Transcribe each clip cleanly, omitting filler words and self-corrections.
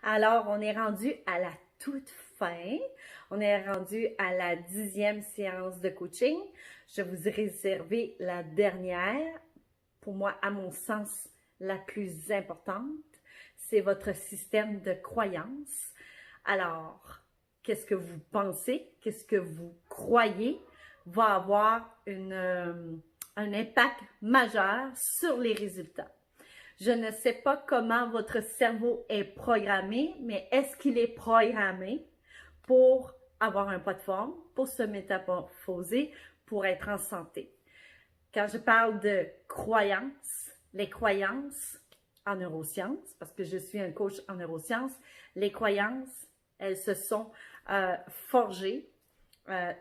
Alors, on est rendu à la toute fin. On est rendu à la 10e séance de coaching. Je vous ai réservé la dernière, pour moi, à mon sens, la plus importante. C'est votre système de croyance. Alors, qu'est-ce que vous pensez, qu'est-ce que vous croyez va avoir un impact majeur sur les résultats. Je ne sais pas comment votre cerveau est programmé, mais est-ce qu'il est programmé pour avoir un poids de forme, pour se métamorphoser, pour être en santé? Quand je parle de croyances, les croyances en neurosciences, parce que je suis un coach en neurosciences, les croyances, elles se sont forgées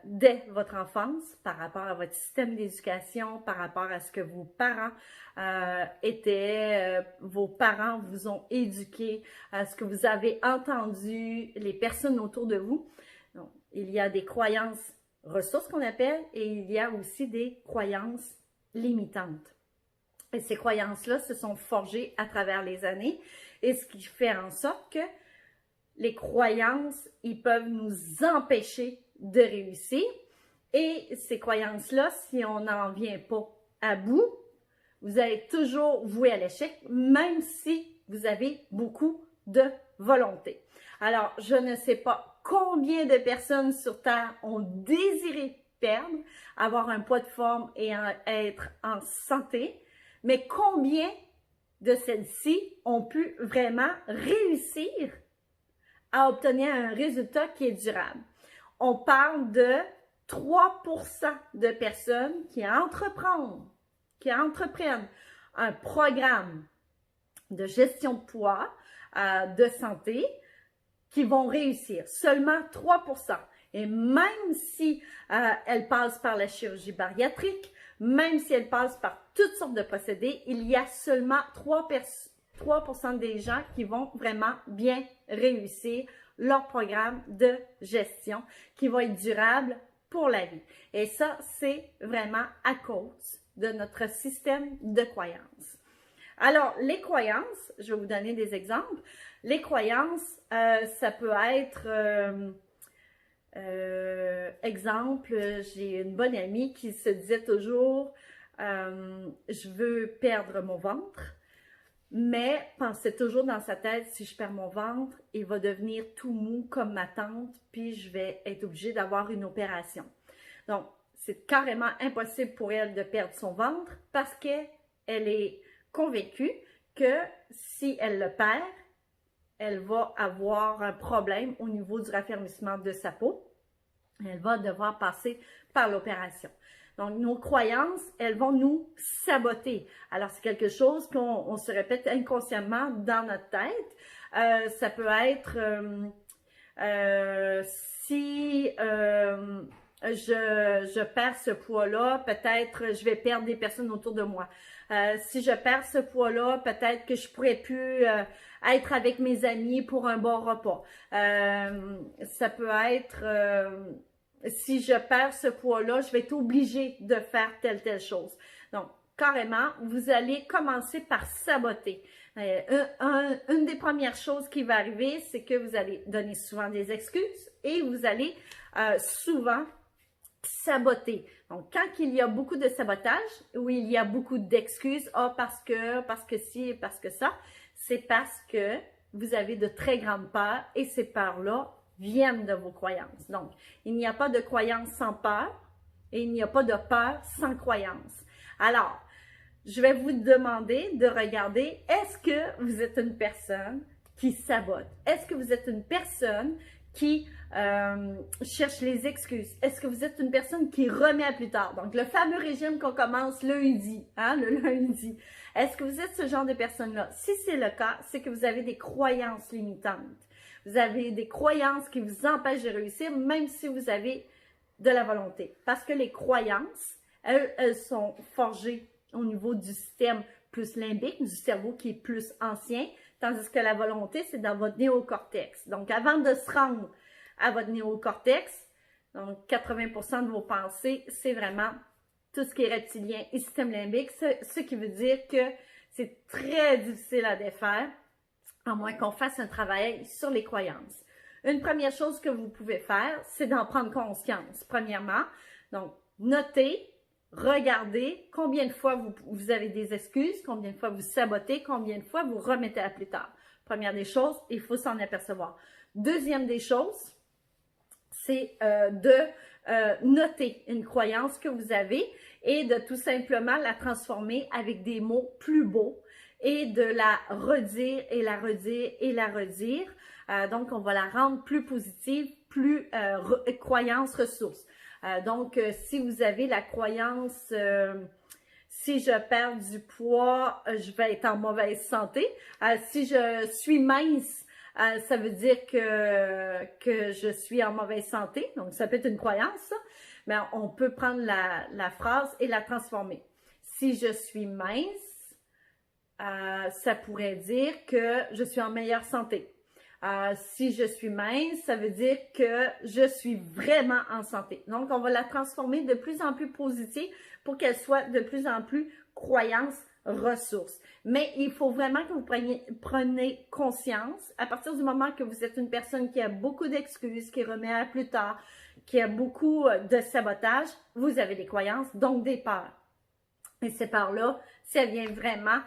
dès votre enfance par rapport à votre système d'éducation, par rapport à ce que vos parents étaient, vos parents vous ont éduqué, ce que vous avez entendu, les personnes autour de vous. Donc, il y a des croyances ressources qu'on appelle et il y a aussi des croyances limitantes. Et ces croyances-là se sont forgées à travers les années et ce qui fait en sorte que les croyances, ils peuvent nous empêcher de réussir. Et ces croyances-là, si on n'en vient pas à bout, vous allez toujours vouer à l'échec, même si vous avez beaucoup de volonté. Alors, je ne sais pas combien de personnes sur Terre ont désiré perdre, avoir un poids de forme et être en santé, mais combien de celles-ci ont pu vraiment réussir à obtenir un résultat qui est durable. On parle de 3% de personnes qui entreprennent un programme de gestion de poids, de santé, qui vont réussir. Seulement 3%. Et même si elles passent par la chirurgie bariatrique, même si elles passent par toutes sortes de procédés, il y a seulement 3% des gens qui vont vraiment bien réussir leur programme de gestion qui va être durable pour la vie. Et ça, c'est vraiment à cause de notre système de croyances. Alors, les croyances, je vais vous donner des exemples. Les croyances, ça peut être, exemple, j'ai une bonne amie qui se disait toujours, je veux perdre mon ventre. Mais pensait toujours dans sa tête, si je perds mon ventre, il va devenir tout mou comme ma tante, puis je vais être obligée d'avoir une opération. Donc, c'est carrément impossible pour elle de perdre son ventre parce qu'elle est convaincue que si elle le perd, elle va avoir un problème au niveau du raffermissement de sa peau. Elle va devoir passer par l'opération. Donc, nos croyances, elles vont nous saboter. Alors, c'est quelque chose qu'on se répète inconsciemment dans notre tête. Ça peut être si je perds ce poids-là, peut-être je vais perdre des personnes autour de moi. Si je perds ce poids-là, peut-être que je pourrais plus être avec mes amis pour un bon repas. Ça peut être... si je perds ce poids-là, je vais être obligée de faire telle chose. Donc, carrément, vous allez commencer par saboter. Une des premières choses qui va arriver, c'est que vous allez donner souvent des excuses et vous allez souvent saboter. Donc, quand il y a beaucoup de sabotage, ou il y a beaucoup d'excuses, parce que ci, parce que ça, c'est parce que vous avez de très grandes peurs et ces peurs-là viennent de vos croyances. Donc, il n'y a pas de croyance sans peur et il n'y a pas de peur sans croyance. Alors, je vais vous demander de regarder, est-ce que vous êtes une personne qui sabote? Est-ce que vous êtes une personne qui cherche les excuses? Est-ce que vous êtes une personne qui remet à plus tard? Donc, le fameux régime qu'on commence lundi, le lundi. Est-ce que vous êtes ce genre de personne-là? Si c'est le cas, c'est que vous avez des croyances limitantes. Vous avez des croyances qui vous empêchent de réussir, même si vous avez de la volonté. Parce que les croyances, elles sont forgées au niveau du système plus limbique, du cerveau qui est plus ancien, tandis que la volonté, c'est dans votre néocortex. Donc, avant de se rendre à votre néocortex, donc 80% de vos pensées, c'est vraiment tout ce qui est reptilien et système limbique, ce qui veut dire que c'est très difficile à défaire. à moins qu'on fasse un travail sur les croyances. Une première chose que vous pouvez faire, c'est d'en prendre conscience, premièrement. Donc, notez, regardez combien de fois vous avez des excuses, combien de fois vous sabotez, combien de fois vous remettez à plus tard. Première des choses, il faut s'en apercevoir. Deuxième des choses, c'est de noter une croyance que vous avez et de tout simplement la transformer avec des mots plus beaux et de la redire et la redire et la redire. Donc, on va la rendre plus positive, plus croyance ressource. Donc, si vous avez la croyance si je perds du poids, je vais être en mauvaise santé. Si je suis mince, ça veut dire que je suis en mauvaise santé. Donc, ça peut être une croyance, ça. Mais on peut prendre la phrase et la transformer. Si je suis mince, ça pourrait dire que je suis en meilleure santé. Si je suis mince, ça veut dire que je suis vraiment en santé. Donc, on va la transformer de plus en plus positive pour qu'elle soit de plus en plus croyance, ressource. Mais il faut vraiment que vous preniez conscience, à partir du moment que vous êtes une personne qui a beaucoup d'excuses, qui remet à plus tard, qui a beaucoup de sabotage, vous avez des croyances, donc des peurs. Et ces peurs-là, ça vient vraiment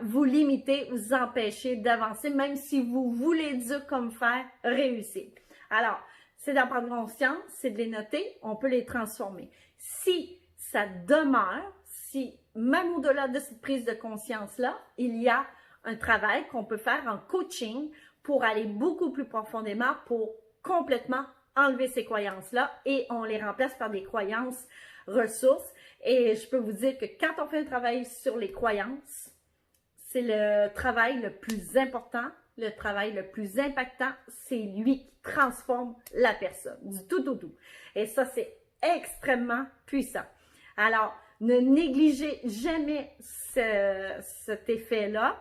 vous limiter, vous empêcher d'avancer, même si vous voulez dur comme faire, réussir. Alors, c'est d'en prendre conscience, c'est de les noter, on peut les transformer. Si ça demeure, si même au-delà de cette prise de conscience-là, il y a un travail qu'on peut faire en coaching pour aller beaucoup plus profondément, pour complètement enlever ces croyances-là et on les remplace par des croyances ressources. Et je peux vous dire que quand on fait un travail sur les croyances, c'est le travail le plus important, le travail le plus impactant, c'est lui qui transforme la personne, du tout au tout. Et ça, c'est extrêmement puissant. Alors, ne négligez jamais cet effet-là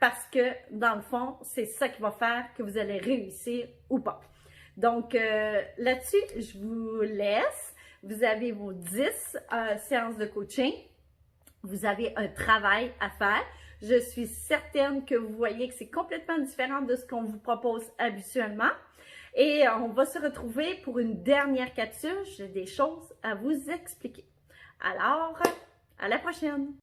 parce que, dans le fond, c'est ça qui va faire que vous allez réussir ou pas. Donc, là-dessus, je vous laisse. Vous avez vos 10 séances de coaching. Vous avez un travail à faire. Je suis certaine que vous voyez que c'est complètement différent de ce qu'on vous propose habituellement. Et on va se retrouver pour une dernière capsule. J'ai des choses à vous expliquer. Alors, à la prochaine!